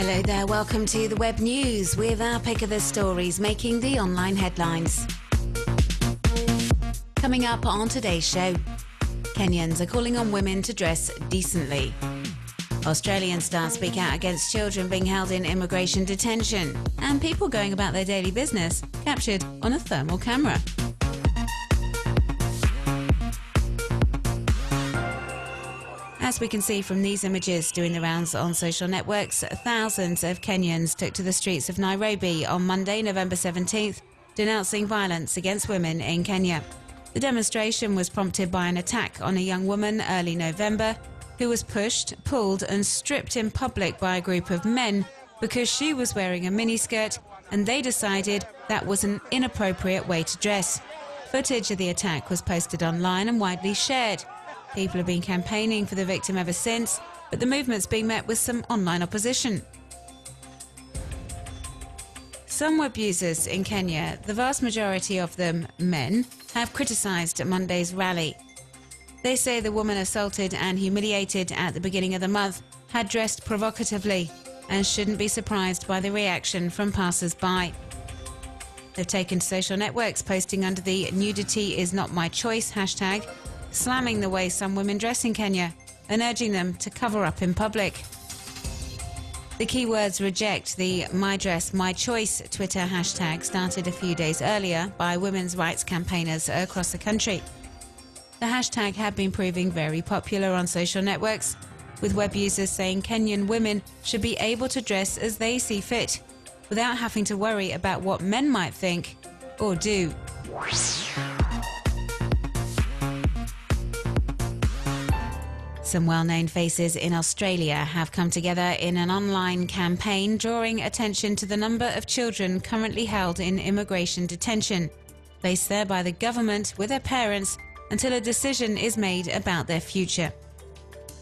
Hello there, welcome to the Web News with our pick of the stories making the online headlines. Coming up on today's show, Kenyans are calling on women to dress decently. Australian stars speak out against children being held in immigration detention, and people going about their daily business captured on a thermal camera. As we can see from these images doing the rounds on social networks, thousands of Kenyans took to the streets of Nairobi on Monday, November 17th, denouncing violence against women in Kenya. The demonstration was prompted by an attack on a young woman early November who was pushed, pulled and stripped in public by a group of men because she was wearing a miniskirt and they decided that was an inappropriate way to dress. Footage of the attack was posted online and widely shared. People have been campaigning for the victim ever since, but the movement's been met with some online opposition. Some web users in Kenya, the vast majority of them men, have criticised Monday's rally. They say the woman assaulted and humiliated at the beginning of the month had dressed provocatively and shouldn't be surprised by the reaction from passers-by. They've taken to social networks, posting under the "Nudity is not my choice" hashtag, slamming the way some women dress in Kenya and urging them to cover up in public. The keywords reject the "My Dress, My Choice" Twitter hashtag started a few days earlier by women's rights campaigners across the country. The hashtag had been proving very popular on social networks, with web users saying Kenyan women should be able to dress as they see fit, without having to worry about what men might think or do. Some well-known faces in Australia have come together in an online campaign drawing attention to the number of children currently held in immigration detention, placed there by the government with their parents until a decision is made about their future.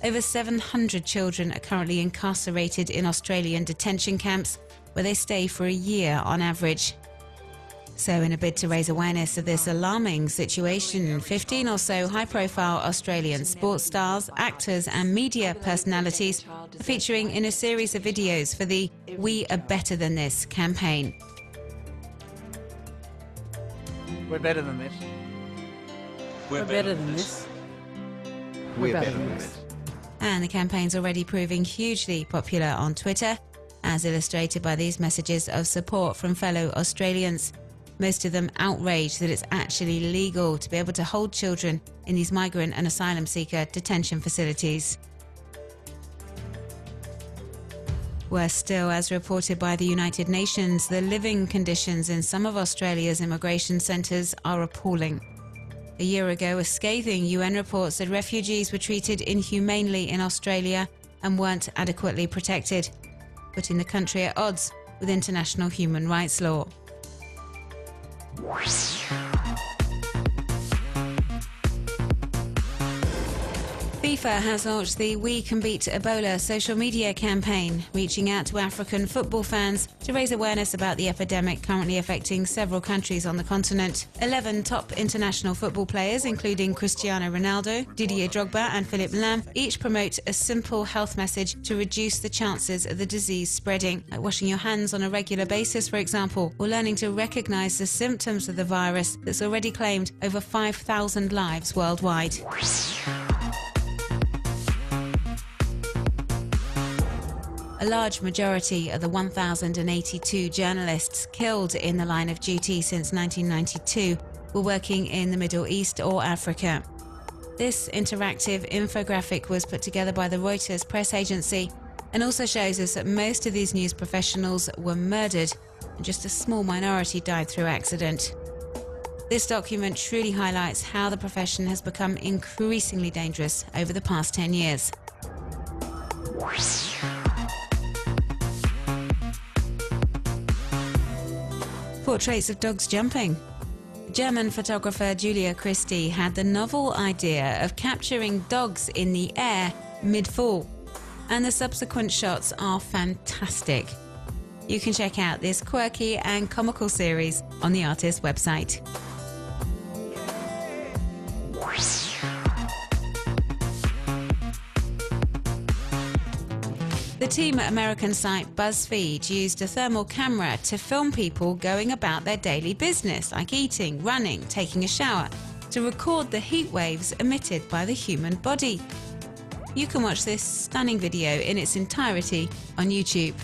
Over 700 children are currently incarcerated in Australian detention camps, where they stay for a year on average. So in a bid to raise awareness of this alarming situation, 15 or so high-profile Australian sports stars, actors and media personalities are featuring in a series of videos for the "We Are Better Than This" campaign. We're better than this. We're better than this. We're better than this. And the campaign's already proving hugely popular on Twitter, as illustrated by these messages of support from fellow Australians. Most of them outraged that it's actually legal to be able to hold children in these migrant and asylum seeker detention facilities. Worse still, as reported by the United Nations, the living conditions in some of Australia's immigration centres are appalling. A year ago, a scathing UN report said refugees were treated inhumanely in Australia and weren't adequately protected, putting the country at odds with international human rights law. FIFA has launched the "We Can Beat Ebola" social media campaign, reaching out to African football fans to raise awareness about the epidemic currently affecting several countries on the continent. 11 top international football players, including Cristiano Ronaldo, Didier Drogba and Philippe Lam, each promote a simple health message to reduce the chances of the disease spreading, like washing your hands on a regular basis, for example, or learning to recognise the symptoms of the virus that's already claimed over 5,000 lives worldwide. A large majority of the 1,082 journalists killed in the line of duty since 1992 were working in the Middle East or Africa. This interactive infographic was put together by the Reuters press agency and also shows us that most of these news professionals were murdered and just a small minority died through accident. This document truly highlights how the profession has become increasingly dangerous over the past 10 years. Portraits of dogs jumping. German photographer Julia Christie had the novel idea of capturing dogs in the air mid-fall, and the subsequent shots are fantastic. You can check out this quirky and comical series on the artist's website. The team at American site BuzzFeed used a thermal camera to film people going about their daily business, like eating, running, taking a shower, to record the heat waves emitted by the human body. You can watch this stunning video in its entirety on YouTube.